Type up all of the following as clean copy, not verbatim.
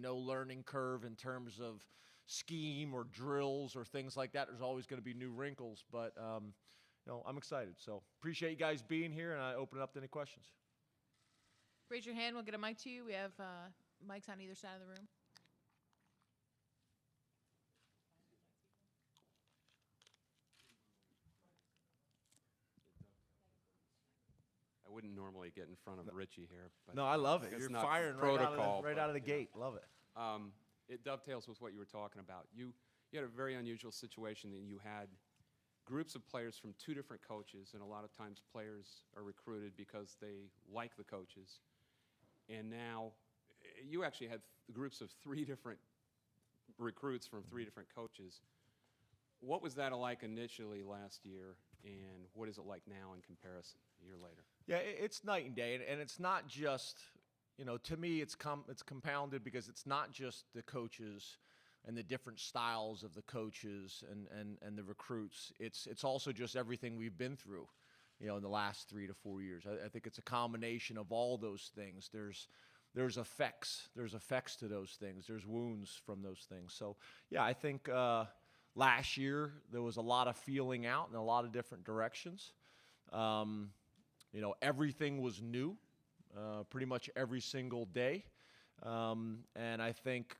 no learning curve in terms of scheme or drills or things like that. There's always going to be new wrinkles, but I'm excited. So appreciate you guys being here, and I open it up to any questions. Raise your hand. We'll get a mic to you. We have mics on either side of the room. I wouldn't normally get in front of Richie here. But No, I love it. You're firing protocol, right out of the gate. Love it. It dovetails with what you were talking about. You had a very unusual situation that you had groups of players from two different coaches, and a lot of times players are recruited because they like the coaches. And now you actually had groups of three different recruits from three different coaches. What was that like initially last year, and what is it like now in comparison a year later? Yeah, it's night and day, and it's not just, to me it's compounded because it's not just the coaches and the different styles of the coaches and the recruits. It's also just everything we've been through, in the last 3 to 4 years. I think it's a combination of all those things. There's effects. There's effects to those things. There's wounds from those things. So, yeah, I think last year there was a lot of feeling out in a lot of different directions. Everything was new, pretty much every single day. And I think,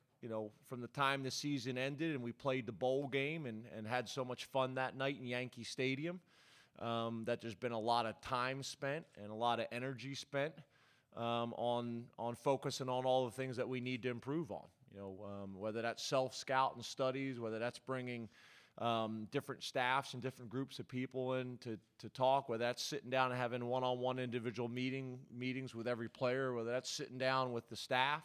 from the time the season ended and we played the bowl game and had so much fun that night in Yankee Stadium, that there's been a lot of time spent and a lot of energy spent on focusing on all the things that we need to improve on. Whether that's self-scout and studies, whether that's bringing different staffs and different groups of people in to talk, whether that's sitting down and having one-on-one individual meetings with every player, whether that's sitting down with the staff,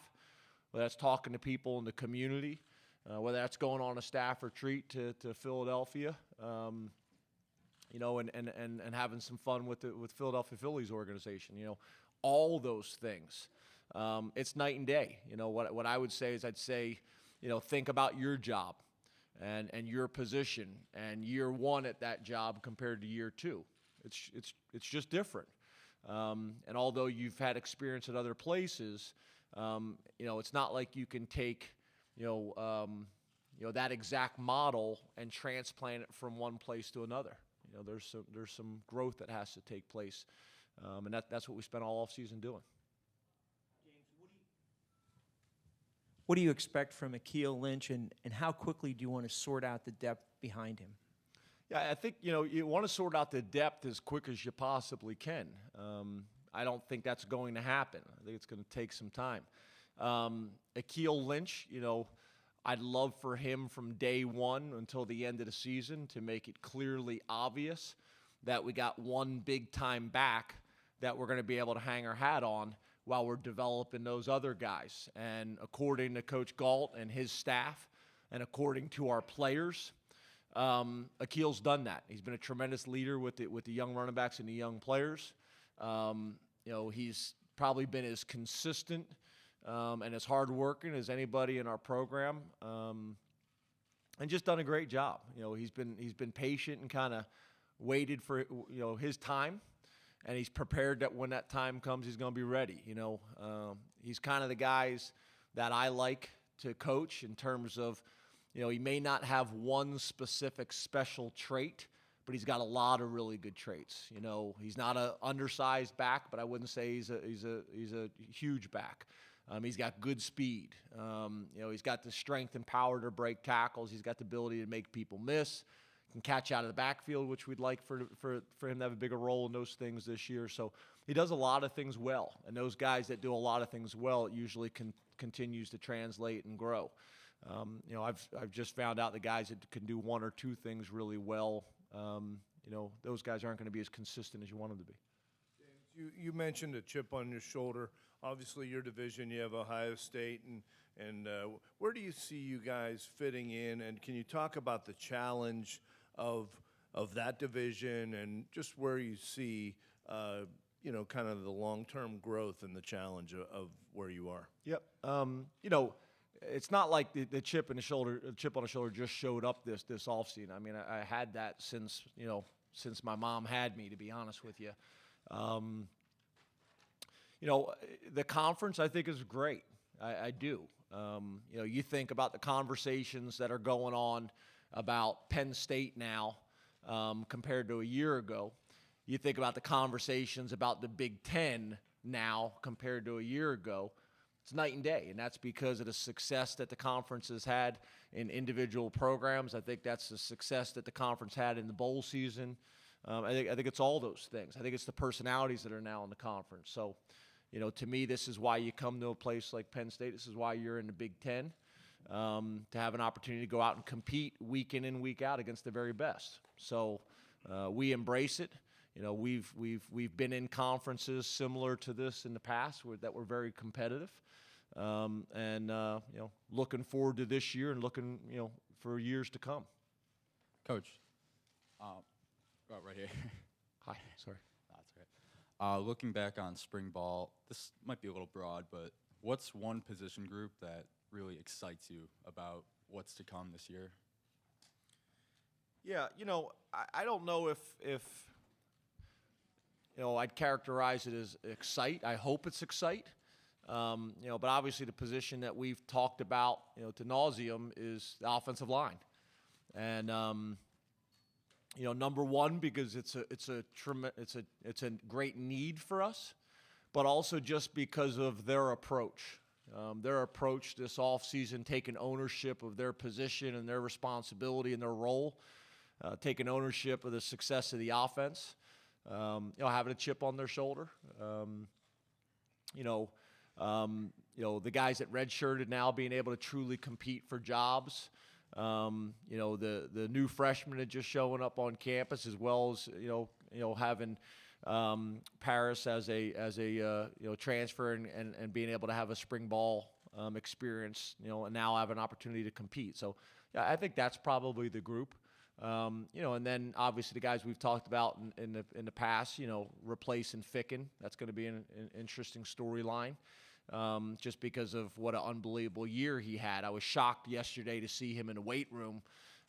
whether that's talking to people in the community, whether that's going on a staff retreat to Philadelphia, and having some fun with Philadelphia Phillies organization. All those things. It's night and day. What I would say is think about your job and your position and year one at that job compared to year two. It's just different. And although you've had experience at other places, it's not like you can take that exact model and transplant it from one place to another. There's some growth that has to take place, and that's what we spent all offseason doing. What do you expect from Akil Lynch, and how quickly do you want to sort out the depth behind him? Yeah, I think, you want to sort out the depth as quick as you possibly can. I don't think that's going to happen. I think it's going to take some time. Akil Lynch, I'd love for him from day one until the end of the season to make it clearly obvious that we got one big-time back that we're going to be able to hang our hat on while we're developing those other guys. And according to Coach Galt and his staff, and according to our players, Akil's done that. He's been a tremendous leader with the young running backs and the young players. He's probably been as consistent and as hardworking as anybody in our program, and just done a great job. He's been patient and kind of waited for his time. And he's prepared that when that time comes, he's going to be ready. He's kind of the guys that I like to coach in terms of, he may not have one specific special trait, but he's got a lot of really good traits. He's not an undersized back, but I wouldn't say he's a huge back. He's got good speed. He's got the strength and power to break tackles. He's got the ability to make people miss. Can catch out of the backfield, which we'd like for him to have a bigger role in those things this year. So he does a lot of things well, and those guys that do a lot of things well, it usually continues to translate and grow. I've just found out the guys that can do one or two things really well, those guys aren't going to be as consistent as you want them to be. James, you mentioned a chip on your shoulder. Obviously, your division, you have Ohio State, and where do you see you guys fitting in? And can you talk about the challenge of that division and just where you see, kind of the long-term growth and the challenge of where you are? Yep. It's not like the chip on the shoulder just showed up this offseason. I mean, I had that since my mom had me, to be honest with you. The conference I think is great. I do. You think about the conversations that are going on about Penn State now compared to a year ago. You think about the conversations about the Big Ten now compared to a year ago. It's night and day, and that's because of the success that the conference has had in individual programs. I think that's the success that the conference had in the bowl season. I think it's all those things. I think it's the personalities that are now in the conference. So, to me, this is why you come to a place like Penn State. This is why you're in the Big Ten, to have an opportunity to go out and compete week in and week out against the very best. So we embrace it. We've been in conferences similar to this in the past that were very competitive. Looking forward to this year and looking, for years to come. Coach, right here. Hi, sorry. That's right. Looking back on spring ball, this might be a little broad, but what's one position group that really excites you about what's to come this year? Yeah, I don't know if I'd characterize it as excite. I hope it's excite. But obviously the position that we've talked about, to nauseum is the offensive line. And, number one, because it's a great need for us, but also just because of their approach. Their approach this offseason, taking ownership of their position and their responsibility and their role, taking ownership of the success of the offense, having a chip on their shoulder. The guys that redshirted now being able to truly compete for jobs. The new freshmen are just showing up on campus, as well as having Paris as a transfer and being able to have a spring ball experience. And now have an opportunity to compete. So yeah, I think that's probably the group. And then obviously the guys we've talked about in the past. Replacing Ficken. That's going to be an interesting storyline. Just because of what an unbelievable year he had. I was shocked yesterday to see him in the weight room.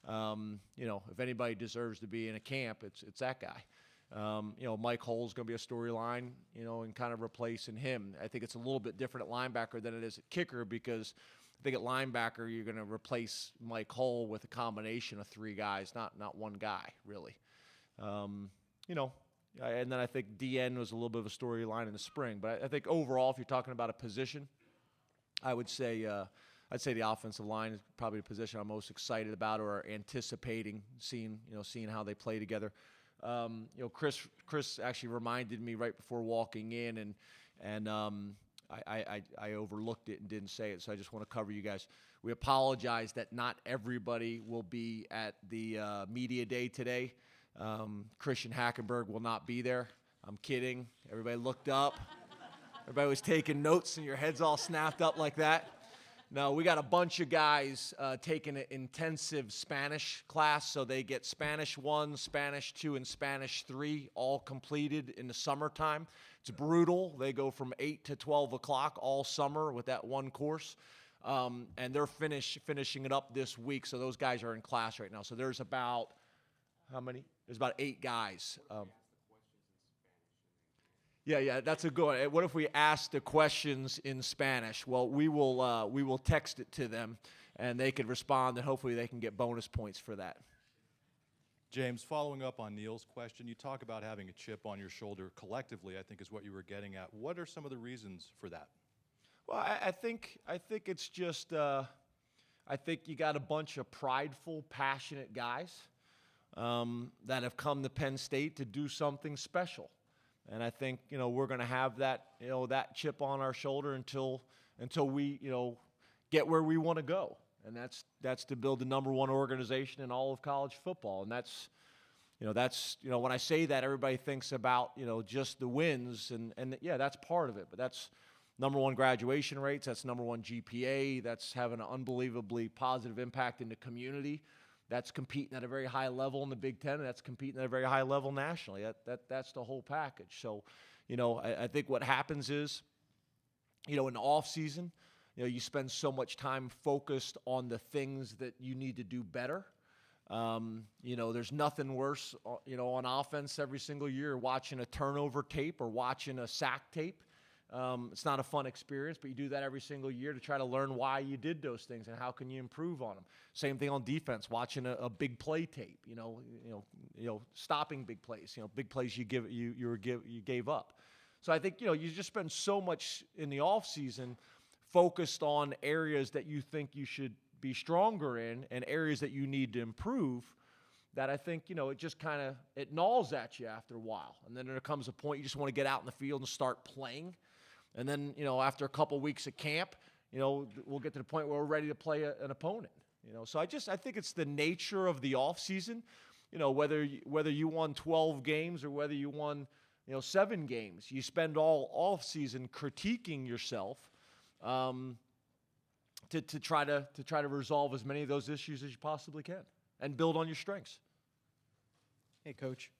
If anybody deserves to be in a camp, it's that guy. Mike Hull's going to be a storyline, and kind of replacing him. I think it's a little bit different at linebacker than it is at kicker, because I think at linebacker you're going to replace Mike Hull with a combination of three guys, not one guy, really. And then I think DN was a little bit of a storyline in the spring. But I think overall, if you're talking about a position, I would say the offensive line is probably the position I'm most excited about or anticipating seeing how they play together. Chris actually reminded me right before walking in, and I overlooked it and didn't say it, so I just want to cover you guys. We apologize that not everybody will be at the media day today. Christian Hackenberg will not be there. I'm kidding. Everybody looked up. Everybody was taking notes, and your head's all snapped up like that. No, we got a bunch of guys taking an intensive Spanish class, so they get Spanish 1, Spanish 2, and Spanish 3 all completed in the summertime. It's brutal. They go from 8 to 12 o'clock all summer with that one course, and they're finishing it up this week, so those guys are in class right now. So there's about, how many? There's about 8 guys. Yeah, that's a good one. What if we ask the questions in Spanish? Well, we will text it to them, and they could respond, and hopefully they can get bonus points for that. James, following up on Neil's question, you talk about having a chip on your shoulder collectively, I think is what you were getting at. What are some of the reasons for that? Well, I think it's just I think you got a bunch of prideful, passionate guys that have come to Penn State to do something special. And I think, we're going to have that, that chip on our shoulder until we, get where we want to go. And that's to build the number one organization in all of college football. And that's when I say that, everybody thinks about, just the wins. And yeah, that's part of it. But that's number one graduation rates. That's number one GPA. That's having an unbelievably positive impact in the community. That's competing at a very high level in the Big Ten, and that's competing at a very high level nationally. That's the whole package. So, I think what happens is, in the off season, you spend so much time focused on the things that you need to do better. There's nothing worse, on offense every single year watching a turnover tape or watching a sack tape. It's not a fun experience, but you do that every single year to try to learn why you did those things and how can you improve on them. Same thing on defense, watching a big play tape, stopping big plays, big plays you gave up. So I think, you just spend so much in the off season focused on areas that you think you should be stronger in and areas that you need to improve, that I think, it just kind of, it gnaws at you after a while. And then there comes a point you just want to get out in the field and start playing. And then, after a couple weeks at camp, we'll get to the point where we're ready to play an opponent. So I think it's the nature of the off season, whether you won 12 games or whether you won, 7 games, you spend all off season critiquing yourself, to try to resolve as many of those issues as you possibly can and build on your strengths. Hey, Coach,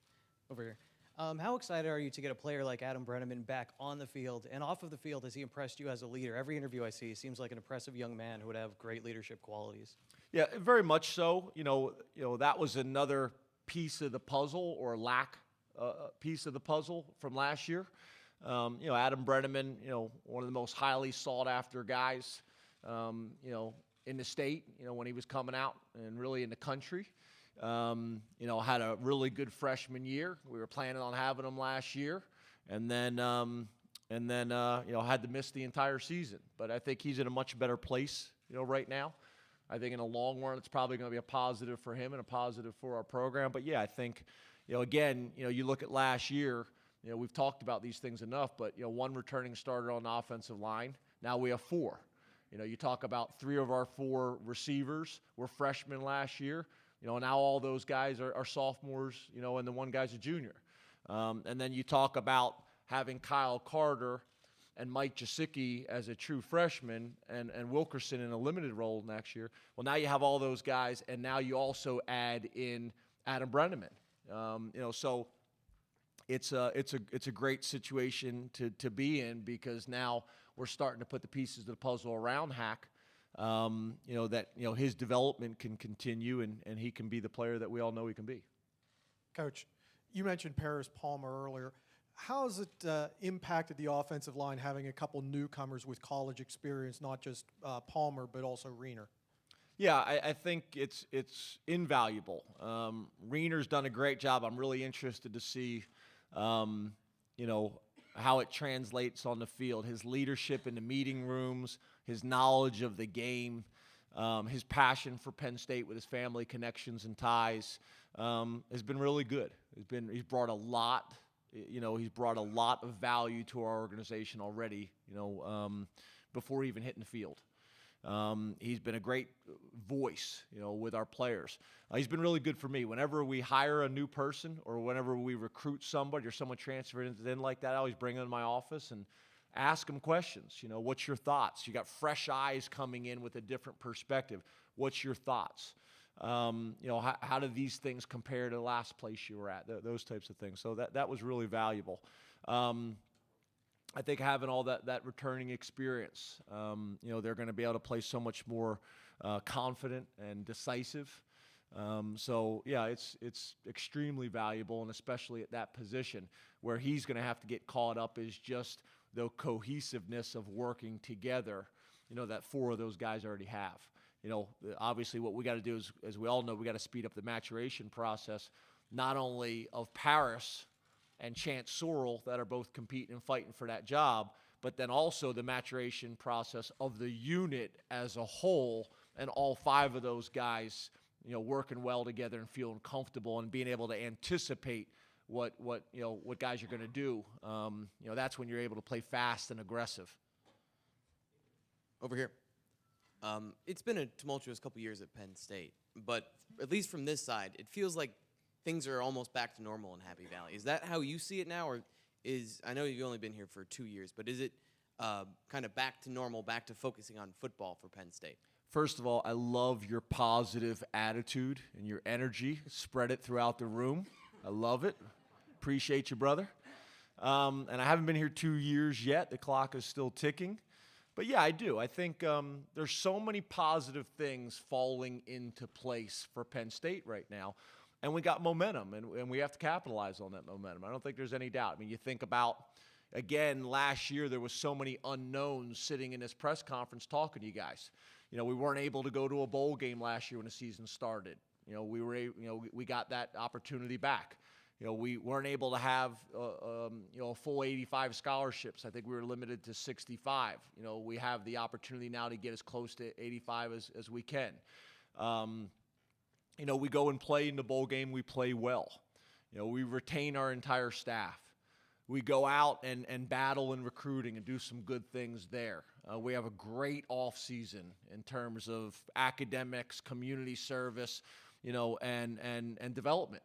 over here. How excited are you to get a player like Adam Brenneman back on the field and off of the field? Has he impressed you as a leader? Every interview I see, he seems like an impressive young man who would have great leadership qualities. Yeah, very much so. That was another piece of the puzzle, or piece of the puzzle from last year. Adam Brenneman, one of the most highly sought after guys, in the state, when he was coming out and really in the country. Had a really good freshman year. We were planning on having him last year, and then had to miss the entire season. But I think he's in a much better place, right now. I think in the long run, it's probably going to be a positive for him and a positive for our program. But yeah, I think, again, you look at last year. We've talked about these things enough, but one returning starter on the offensive line. Now we have 4. You talk about 3 of our 4 receivers were freshmen last year. Now all those guys are sophomores, and the one guy's a junior. And then you talk about having Kyle Carter and Mike Jasicki as a true freshman and Wilkerson in a limited role next year. Well, now you have all those guys, and now you also add in Adam Brenneman. So it's a great situation to be in, because now we're starting to put the pieces of the puzzle around Hack. That his development can continue and he can be the player that we all know he can be. Coach, you mentioned Paris Palmer earlier. How has it impacted the offensive line having a couple newcomers with college experience, not just Palmer but also Riener? Yeah, I think it's invaluable. Riener's done a great job. I'm really interested to see, how it translates on the field. His leadership in the meeting rooms, his knowledge of the game, his passion for Penn State with his family connections and ties has been really good. He's brought a lot. He's brought a lot of value to our organization already. Before even hitting the field. He's been a great voice, with our players. He's been really good for me. Whenever we hire a new person or whenever we recruit somebody or someone transferred in like that, I always bring them in my office and ask them questions. What's your thoughts? You got fresh eyes coming in with a different perspective. What's your thoughts? How do these things compare to the last place you were at? Those types of things. So that was really valuable. I think having all that returning experience, they're going to be able to play so much more confident and decisive. So yeah, it's extremely valuable, and especially at that position where he's going to have to get caught up is just the cohesiveness of working together. That 4 of those guys already have. Obviously, what we got to do is, as we all know, we got to speed up the maturation process, not only of Paris and Chance Sorrell that are both competing and fighting for that job, but then also the maturation process of the unit as a whole, and all 5 of those guys, working well together and feeling comfortable and being able to anticipate what guys are going to do. That's when you're able to play fast and aggressive. Over here. It's been a tumultuous couple years at Penn State, but at least from this side, it feels like things are almost back to normal in Happy Valley. Is that how you see it now, or I know you've only been here for 2 years, but is it kind of back to normal, back to focusing on football for Penn State? First of all, I love your positive attitude and your energy. Spread it throughout the room. I love it. Appreciate you, brother. And I haven't been here 2 years yet. The clock is still ticking. But yeah, I do. I think there's so many positive things falling into place for Penn State right now. And we got momentum, and we have to capitalize on that momentum. I don't think there's any doubt. I mean, you think about, again, last year there was so many unknowns sitting in this press conference talking to you guys. We weren't able to go to a bowl game last year when the season started. We got that opportunity back. We weren't able to have, a full 85 scholarships. I think we were limited to 65. We have the opportunity now to get as close to 85 as we can. We go and play in the bowl game. We play well. We retain our entire staff. We go out and battle in recruiting and do some good things there. We have a great off season in terms of academics, community service, and development.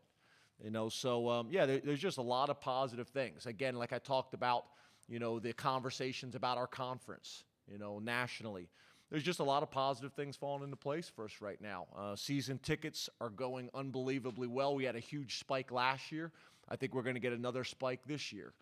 There's just a lot of positive things. Again, like I talked about, the conversations about our conference, nationally. There's just a lot of positive things falling into place for us right now. Season tickets are going unbelievably well. We had a huge spike last year. I think we're going to get another spike this year.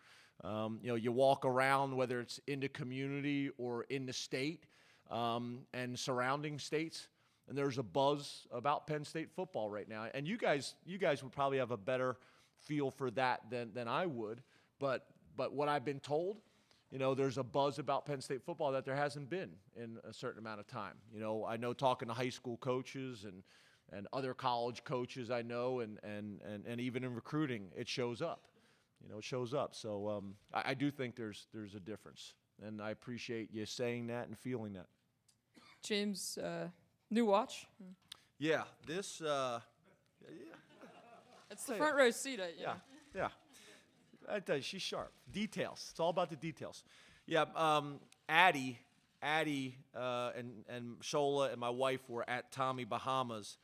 You walk around, whether it's in the community or in the state and surrounding states, and there's a buzz about Penn State football right now. And you guys would probably have a better feel for that than I would. But what I've been told, there's a buzz about Penn State football that there hasn't been in a certain amount of time. I know talking to high school coaches and other college coaches I know, and even in recruiting, it shows up. It shows up. So I do think there's a difference, and I appreciate you saying that and feeling that. James, new watch? Yeah, this. It's the front row seat. Yeah. I tell you, she's sharp. Details. It's all about the details. Yeah. Addie, and Shola and my wife were at Tommy Bahama's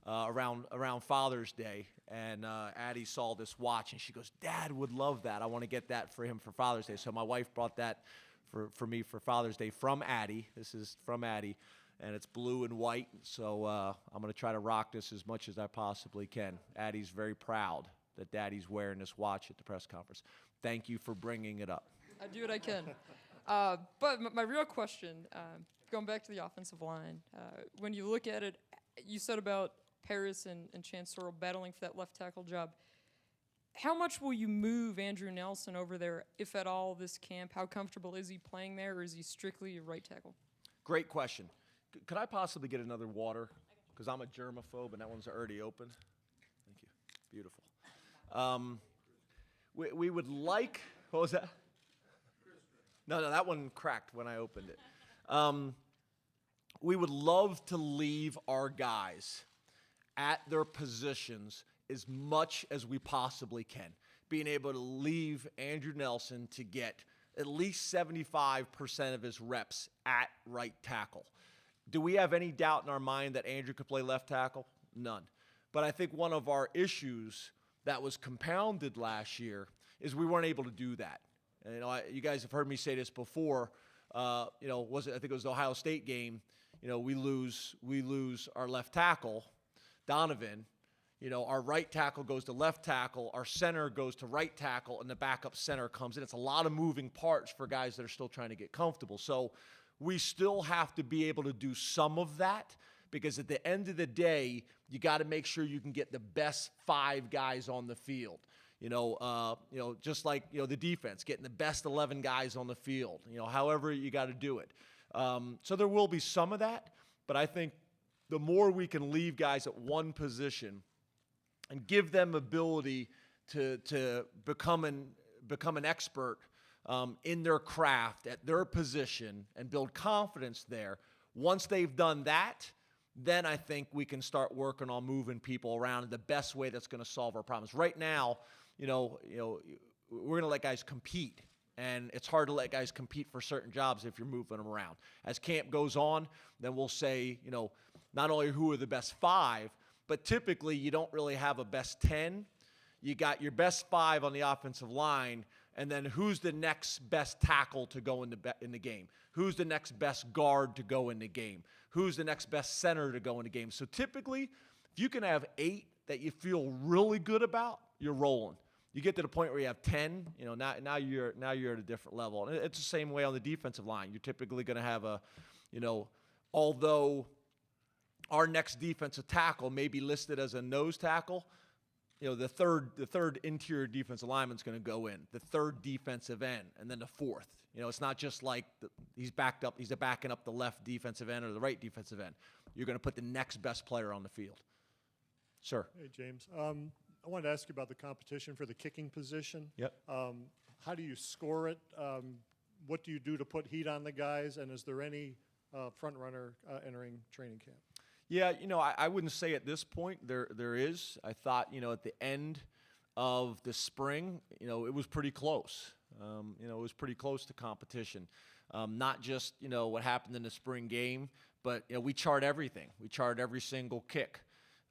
around Father's Day, and Addie saw this watch, and she goes, "Dad would love that. I want to get that for him for Father's Day." So my wife brought that for me for Father's Day from Addie. This is from Addie, and it's blue and white. So I'm going to try to rock this as much as I possibly can. Addie's very proud that Daddy's wearing this watch at the press conference. Thank you for bringing it up. I do what I can. But my real question, going back to the offensive line, when you look at it, you said about Paris and Chance Sorrell battling for that left tackle job. How much will you move Andrew Nelson over there, if at all, this camp? How comfortable is he playing there, or is he strictly a right tackle? Great question. Could I possibly get another water? Because I'm a germaphobe, and that one's already open. Thank you. Beautiful. We would like, what was that? No, that one cracked when I opened it. We would love to leave our guys at their positions as much as we possibly can. Being able to leave Andrew Nelson to get at least 75% of his reps at right tackle. Do we have any doubt in our mind that Andrew could play left tackle? None. But I think one of our issues that was compounded last year is we weren't able to do that. And, you guys have heard me say this before. I think it was the Ohio State game. We lose our left tackle, Donovan. Our right tackle goes to left tackle, our center goes to right tackle, and the backup center comes in. It's a lot of moving parts for guys that are still trying to get comfortable. So we still have to be able to do some of that, because at the end of the day, you got to make sure you can get the best 5 guys on the field. Just like the defense, getting the best 11 guys on the field. However you got to do it. So there will be some of that, but I think the more we can leave guys at one position and give them ability to become an expert in their craft at their position and build confidence there. Once they've done that, then I think we can start working on moving people around in the best way that's going to solve our problems. Right now, we're going to let guys compete, and it's hard to let guys compete for certain jobs if you're moving them around. As camp goes on, then we'll say, not only who are the best 5, but typically you don't really have a best 10. You got your best 5 on the offensive line, and then who's the next best tackle to go in the game? Who's the next best guard to go in the game? Who's the next best center to go in the game? So typically, if you can have 8 that you feel really good about, you're rolling. You get to the point where you have 10, now you're at a different level. And it's the same way on the defensive line. You're typically going to have although our next defensive tackle may be listed as a nose tackle, the third interior defensive lineman's going to go in, the third defensive end, and then the fourth. It's not just like he's backing up the left defensive end or the right defensive end. You're going to put the next best player on the field. Sir. Hey, James. I wanted to ask you about the competition for the kicking position. Yep. How do you score it? What do you do to put heat on the guys? And is there any front runner entering training camp? Yeah, I wouldn't say at this point there is. I thought, at the end of the spring, it was pretty close. It was pretty close to competition. Not just, what happened in the spring game, but, we chart everything. We chart every single kick.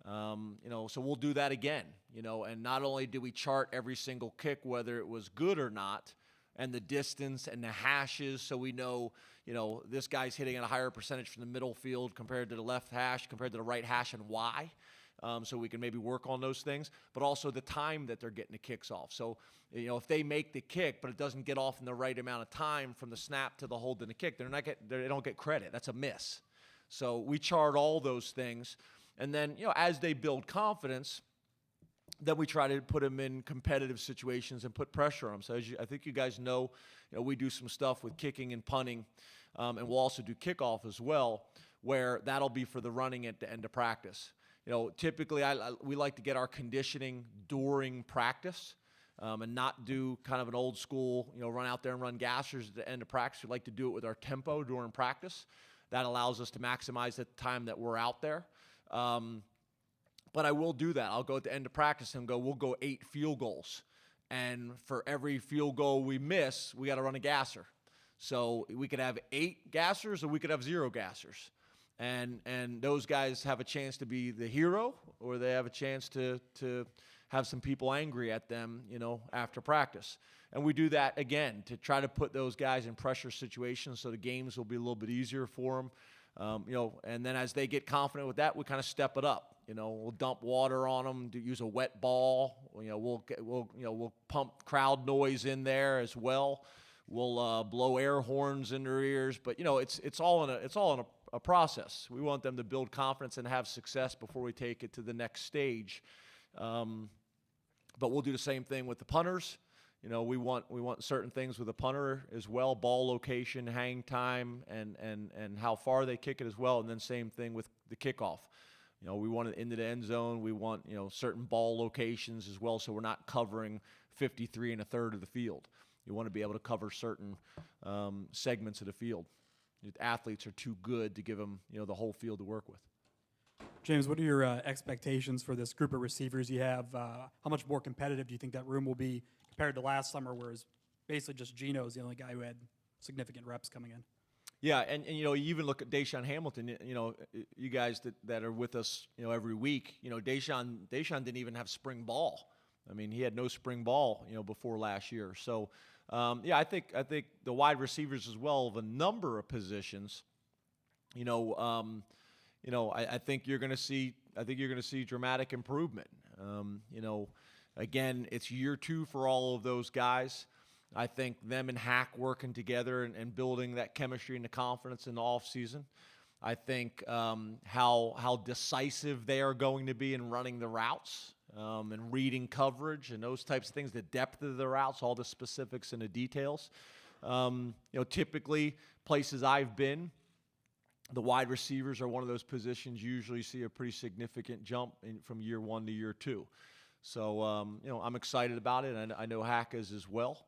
So we'll do that again, and not only do we chart every single kick, whether it was good or not, and the distance and the hashes, so we know, this guy's hitting at a higher percentage from the middle field compared to the left hash, compared to the right hash, and why. So we can maybe work on those things, but also the time that they're getting the kicks off. So, if they make the kick, but it doesn't get off in the right amount of time from the snap to the hold and the kick, they don't get credit. That's a miss. So we chart all those things. And then, as they build confidence, then we try to put them in competitive situations and put pressure on them. So I think you guys know, we do some stuff with kicking and punting, and we'll also do kickoff as well, where that'll be for the running at the end of practice. Typically we like to get our conditioning during practice, and not do kind of an old school, run out there and run gassers at the end of practice. We like to do it with our tempo during practice. That allows us to maximize the time that we're out there. But I will do that. I'll go at the end of practice and we'll go 8 field goals. And for every field goal we miss, we got to run a gasser. So we could have 8 gassers or we could have 0 gassers. And those guys have a chance to be the hero, or they have a chance to have some people angry at them, after practice. And we do that, again, to try to put those guys in pressure situations so the games will be a little bit easier for them. And then as they get confident with that, we kind of step it up. We'll dump water on them, use a wet ball. We'll pump crowd noise in there as well. We'll blow air horns in their ears. But it's all in a process. We want them to build confidence and have success before we take it to the next stage. But we'll do the same thing with the punters. We want certain things with the punter as well: ball location, hang time, and how far they kick it as well. And then same thing with the kickoff. We want it into the end zone. We want certain ball locations as well, so we're not covering 53 1/3 of the field. You want to be able to cover certain segments of the field. The athletes are too good to give them the whole field to work with. James, what are your expectations for this group of receivers you have? How much more competitive do you think that room will be compared to last summer, whereas basically just Gino's the only guy who had significant reps coming in? Yeah, and you even look at Deshaun Hamilton. You guys that are with us, every week. Deshaun didn't even have spring ball. I mean, he had no spring ball, before last year. So, I think the wide receivers as well, the number of positions. I think you're going to see dramatic improvement. Again, it's year 2 for all of those guys. I think them and Hack working together and building that chemistry and the confidence in the offseason. I think how decisive they are going to be in running the routes and reading coverage and those types of things, the depth of the routes, all the specifics and the details. Typically, places I've been, the wide receivers are one of those positions you usually see a pretty significant jump from year 1 to year 2. So, I'm excited about it, and I know Hack is as well.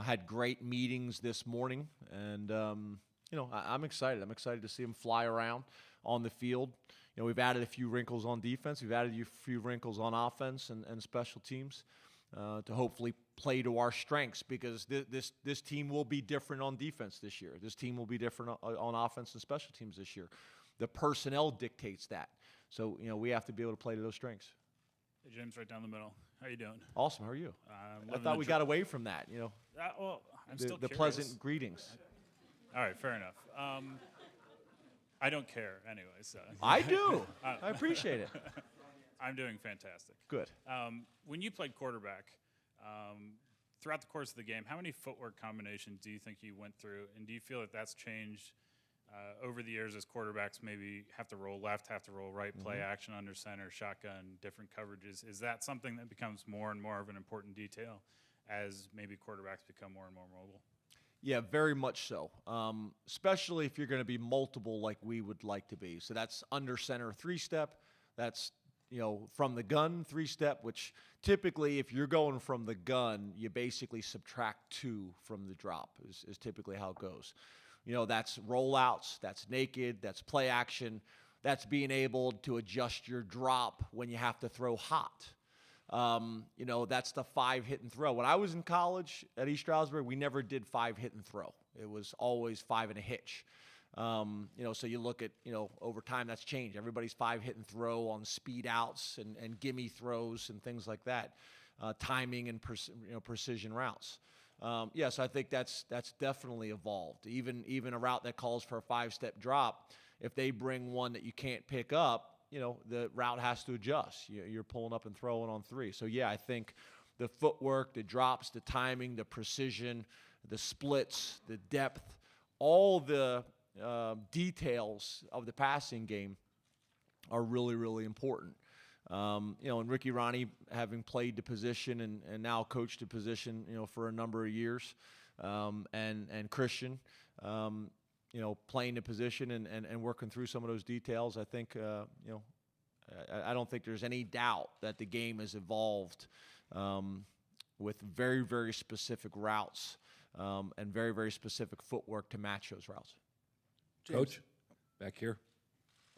Had great meetings this morning, and, I'm excited. I'm excited to see him fly around on the field. We've added a few wrinkles on defense. We've added a few wrinkles on offense and special teams to hopefully play to our strengths, because this team will be different on defense this year. This team will be different on offense and special teams this year. The personnel dictates that. So, we have to be able to play to those strengths. Hey, James, right down the middle. How you doing? Awesome. How are you? I thought we got away from that, Well, I'm still the curious. pleasant greetings. All right, fair enough. I don't care anyway, so. I do. I appreciate it. I'm doing fantastic. Good. When you played quarterback, throughout the course of the game, how many footwork combinations do you think you went through, and do you feel that that's changed Over the years, as quarterbacks maybe have to roll left, have to roll right, play action under center, shotgun, different coverages, is that something that becomes more and more of an important detail as maybe quarterbacks become more and more mobile? Yeah, very much so. Especially if you're going to be multiple like we would like to be. So that's under center 3-step. That's, from the gun 3-step, which typically if you're going from the gun, you basically subtract 2 from the drop is typically how it goes. That's rollouts, that's naked, that's play action, that's being able to adjust your drop when you have to throw hot. That's the 5 hit and throw. When I was in college at East Stroudsburg, we never did 5 hit and throw. It was always 5 and a hitch. So you look at, over time that's changed. Everybody's 5 hit and throw on speed outs and gimme throws and things like that. Timing and precision routes. So I think that's definitely evolved. Even a route that calls for a 5-step drop, if they bring one that you can't pick up, the route has to adjust. You're pulling up and throwing on 3. So, yeah, I think the footwork, the drops, the timing, the precision, the splits, the depth, all the details of the passing game are really, really important. And Ricky Ronnie, having played the position and now coached the position, for a number of years, and Christian, playing the position and working through some of those details, I think, I don't think there's any doubt that the game has evolved with very, very specific routes and very, very specific footwork to match those routes. Coach, back here,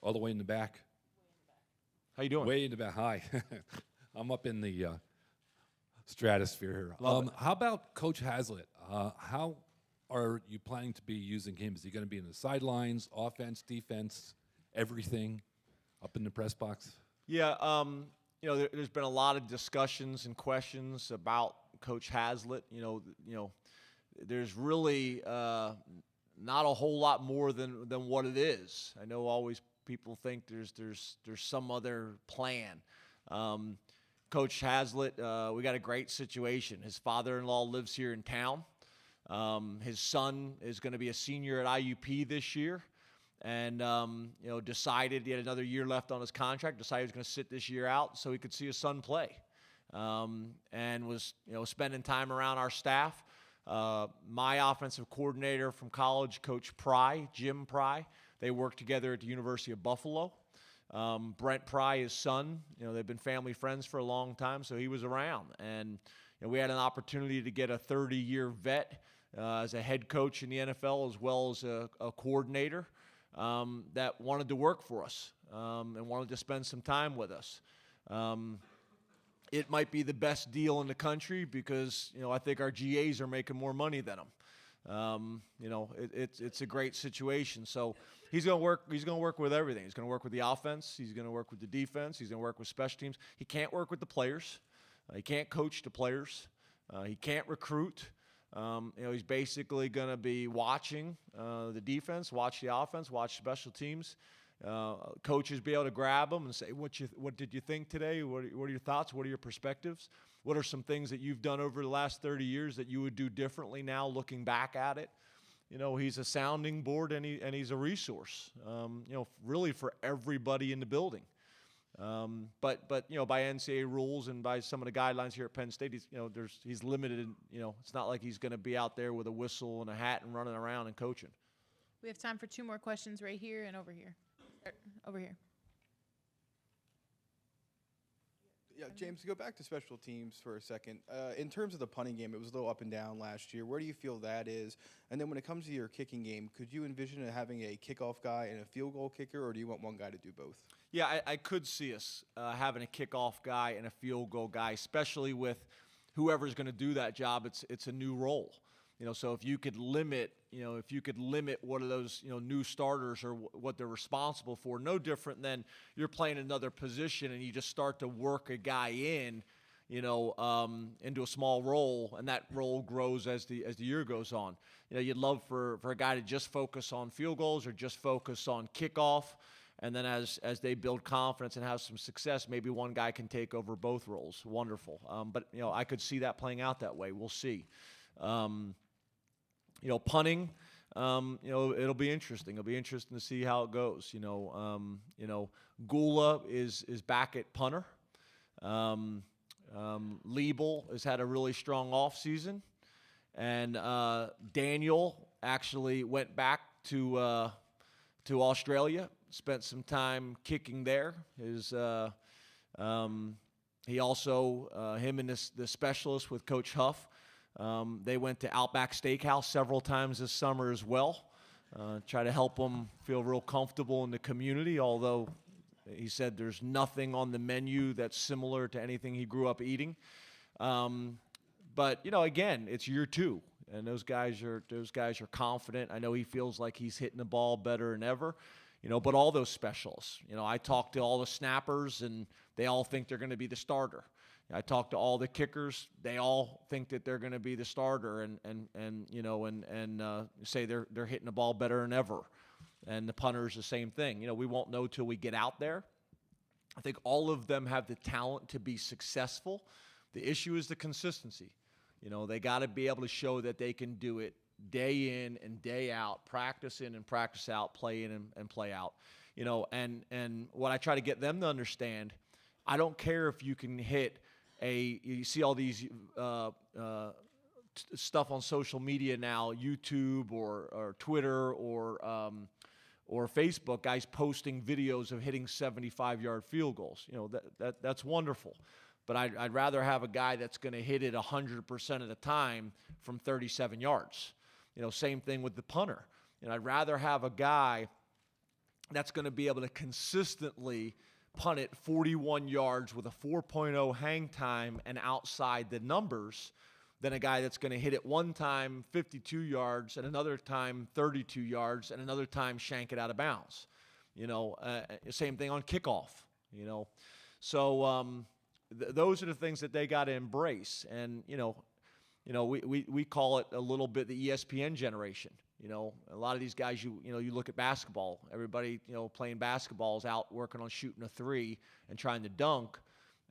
all the way in the back. How you doing? Way in the back. Hi. I'm up in the stratosphere here. How about Coach Hazlitt? How are you planning to be using him? Is he going to be in the sidelines, offense, defense, everything, up in the press box? Yeah, there's been a lot of discussions and questions about Coach Hazlitt. There's really not a whole lot more than what it is. I know always people think there's some other plan. Coach Hazlitt, we got a great situation. His father-in-law lives here in town. His son is going to be a senior at IUP this year, and decided he had another year left on his contract. Decided he was going to sit this year out so he could see his son play, and was spending time around our staff. My offensive coordinator from college, Coach Pry, Jim Pry. They worked together at the University of Buffalo. Brent Pry, his son, they've been family friends for a long time, so he was around. And we had an opportunity to get a 30-year vet as a head coach in the NFL as well as a coordinator that wanted to work for us and wanted to spend some time with us. It might be the best deal in the country because, I think our GAs are making more money than him. It's a great situation. So he's going to work. He's going to work with everything. He's going to work with the offense. He's going to work with the defense. He's going to work with special teams. He can't work with the players. He can't coach the players. He can't recruit. He's basically going to be watching the defense, watch the offense, watch special teams. Coaches be able to grab them and say, what did you think today? What are your thoughts? What are your perspectives? What are some things that you've done over the last 30 years that you would do differently now looking back at it? He's a sounding board and he's a resource, really for everybody in the building. But by NCAA rules and by some of the guidelines here at Penn State, he's limited. It's not like he's going to be out there with a whistle and a hat and running around and coaching. We have time for 2 more questions right here and over here. Over here. Yeah, James, to go back to special teams for a second. In terms of the punting game, it was a little up and down last year. Where do you feel that is? And then when it comes to your kicking game, could you envision having a kickoff guy and a field goal kicker, or do you want one guy to do both? Yeah, I could see us having a kickoff guy and a field goal guy, especially with whoever's going to do that job. It's a new role. So if you could limit, what are those, new starters or what they're responsible for, no different than you're playing another position and you just start to work a guy in, into a small role, and that role grows as the year goes on. You'd love for a guy to just focus on field goals or just focus on kickoff, and then as they build confidence and have some success, maybe one guy can take over both roles. Wonderful. But I could see that playing out that way. We'll see. Punting, it'll be interesting. It'll be interesting to see how it goes. Gula is back at punter. Liebel has had a really strong offseason. And Daniel actually went back to Australia, spent some time kicking there. He also, him and the specialist with Coach Huff, they went to Outback Steakhouse several times this summer as well. Try to help them feel real comfortable in the community, although he said there's nothing on the menu that's similar to anything he grew up eating. But again, it's year 2, and those guys are confident. I know he feels like he's hitting the ball better than ever. But all those specialists. I talked to all the snappers, and they all think they're going to be the starter. I talked to all the kickers; they all think that they're going to be the starter, and say they're hitting the ball better than ever. And the punters, the same thing. We won't know till we get out there. I think all of them have the talent to be successful. The issue is the consistency. They got to be able to show that they can do it day in and day out, practice in and practice out, play in and play out. And what I try to get them to understand, I don't care if you can hit you see all these stuff on social media now, YouTube or Twitter or Facebook, guys posting videos of hitting 75-yard field goals. That's wonderful. But I'd rather have a guy that's going to hit it 100% of the time from 37 yards. Same thing with the punter. I'd rather have a guy that's going to be able to consistently punt it 41 yards with a 4.0 hang time and outside the numbers than a guy that's going to hit it one time 52 yards and another time 32 yards and another time shank it out of bounds. Same thing on kickoff. So those are the things that they got to embrace. And we call it a little bit the ESPN generation. A lot of these guys, you look at basketball. Everybody, playing basketball is out working on shooting a 3 and trying to dunk,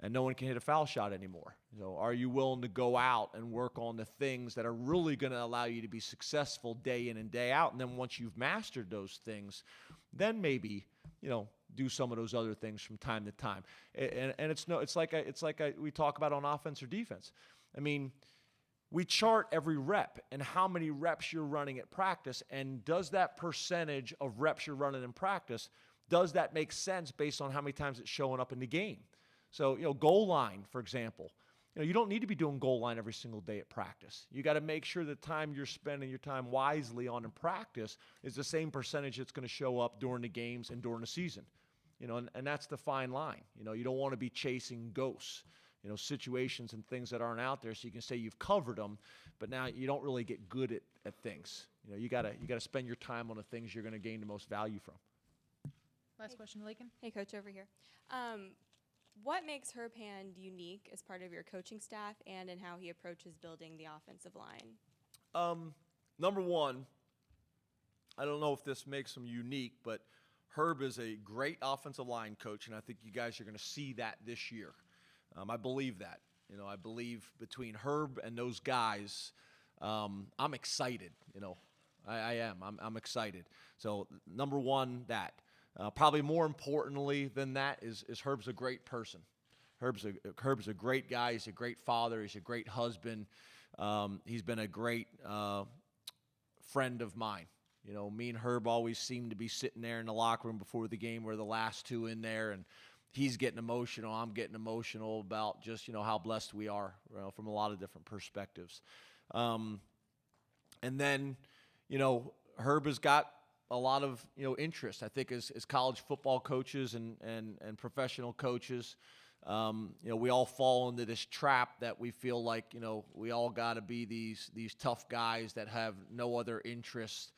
and no one can hit a foul shot anymore. Are you willing to go out and work on the things that are really going to allow you to be successful day in and day out? And then once you've mastered those things, then maybe, do some of those other things from time to time. And it's like we talk about on offense or defense. I mean, we chart every rep and how many reps you're running at practice, and does that percentage of reps you're running in practice, does that make sense based on how many times it's showing up in the game? So, goal line, for example. You don't need to be doing goal line every single day at practice. You got to make sure the time you're spending your time wisely on in practice is the same percentage that's going to show up during the games and during the season. And that's the fine line. You don't want to be chasing ghosts. Situations and things that aren't out there, so you can say you've covered them, but now you don't really get good at things. You gotta spend your time on the things you're going to gain the most value from. Last question, Lakin. Hey, Coach, over here. What makes Herb Hand unique as part of your coaching staff and in how he approaches building the offensive line? Number one, I don't know if this makes him unique, but Herb is a great offensive line coach, and I think you guys are going to see that this year. I believe that. I believe between Herb and those guys, I'm excited. I am. I'm excited. So number one, that. Probably more importantly than that is Herb's a great person. Herb's a great guy. He's a great father. He's a great husband. He's been a great friend of mine. Me and Herb always seem to be sitting there in the locker room before the game. We're the last two in there, and he's getting emotional. I'm getting emotional about just, how blessed we are from a lot of different perspectives. And then, Herb has got a lot of, interest, I think, as college football coaches and professional coaches. We all fall into this trap that we feel like, we all got to be these tough guys that have no other interest.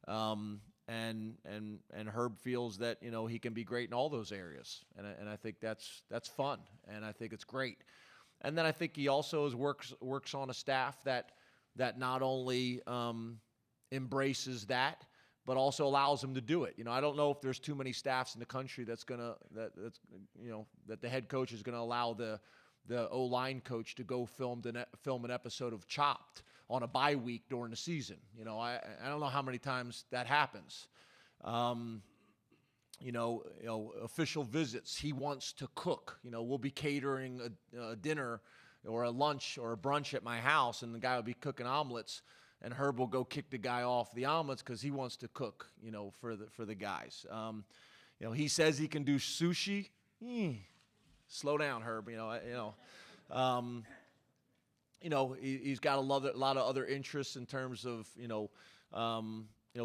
And Herb feels that, he can be great in all those areas. And I think that's fun, and I think it's great. And then I think he also works on a staff that not only embraces that, but also allows him to do it. I don't know if there's too many staffs in the country that the head coach is gonna allow the O-line coach to go film an episode of Chopped on a bye week during the season. You know, I don't know how many times that happens. Official visits. He wants to cook. You know, we'll be catering a dinner or a lunch or a brunch at my house, and the guy will be cooking omelets, and Herb will go kick the guy off the omelets because he wants to cook. You know, for the guys. He says he can do sushi. Slow down, Herb. He's got a lot of other interests in terms of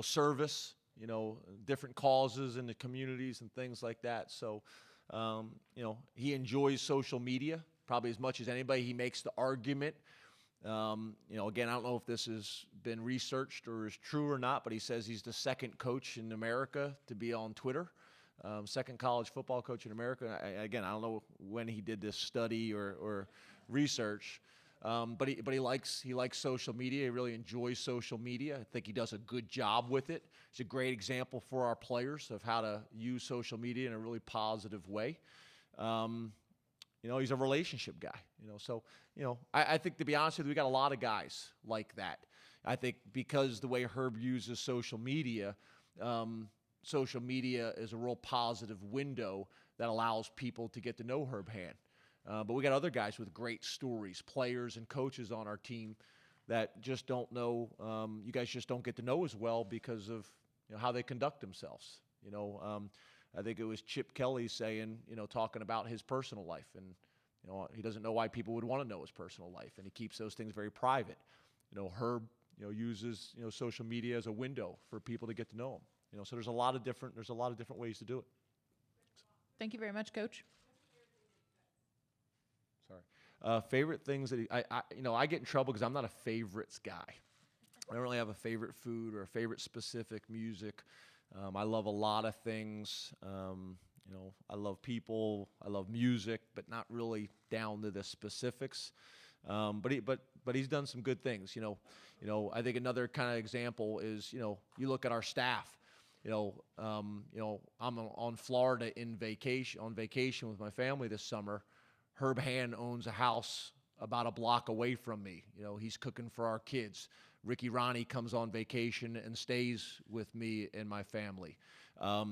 service. Different causes in the communities and things like that. So, he enjoys social media probably as much as anybody. He makes the argument. Again, I don't know if this has been researched or is true or not, but he says he's the second coach in America to be on Twitter, second college football coach in America. I don't know when he did this study or research. But he likes social media. He really enjoys social media. I think he does a good job with it. He's a great example for our players of how to use social media in a really positive way. He's a relationship guy. I think, to be honest with you, we got a lot of guys like that. I think because the way Herb uses social media is a real positive window that allows people to get to know Herb Hand. But we got other guys with great stories, players and coaches on our team that just don't know. You guys just don't get to know as well because of how they conduct themselves. I think it was Chip Kelly saying, talking about his personal life, and he doesn't know why people would want to know his personal life, and he keeps those things very private. Herb, uses social media as a window for people to get to know him. So there's a lot of different ways to do it. Thank you very much, Coach. Sorry. Favorite things that I get in trouble because I'm not a favorites guy. I don't really have a favorite food or a favorite specific music. I love a lot of things. I love people. I love music, but not really down to the specifics. But he's done some good things. I think another kind of example is you look at our staff. I'm on Florida on vacation with my family this summer. Herb Hand owns a house about a block away from me. He's cooking for our kids. Ricky Ronnie comes on vacation and stays with me and my family.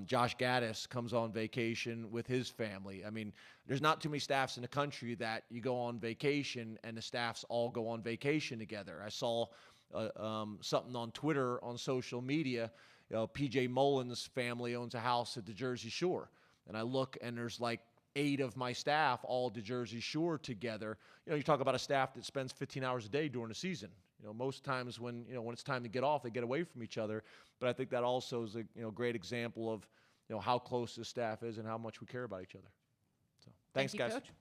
Josh Gaddis comes on vacation with his family. I mean, there's not too many staffs in the country that you go on vacation and the staffs all go on vacation together. I saw something on Twitter, on social media. PJ Mullins' family owns a house at the Jersey Shore. And I look, and there's like 8 of my staff all at the Jersey Shore together. You talk about a staff that spends 15 hours a day during the season. Most times when it's time to get off, they get away from each other. But I think that also is a great example of how close this staff is and how much we care about each other. So thanks, Thank you, guys. Coach.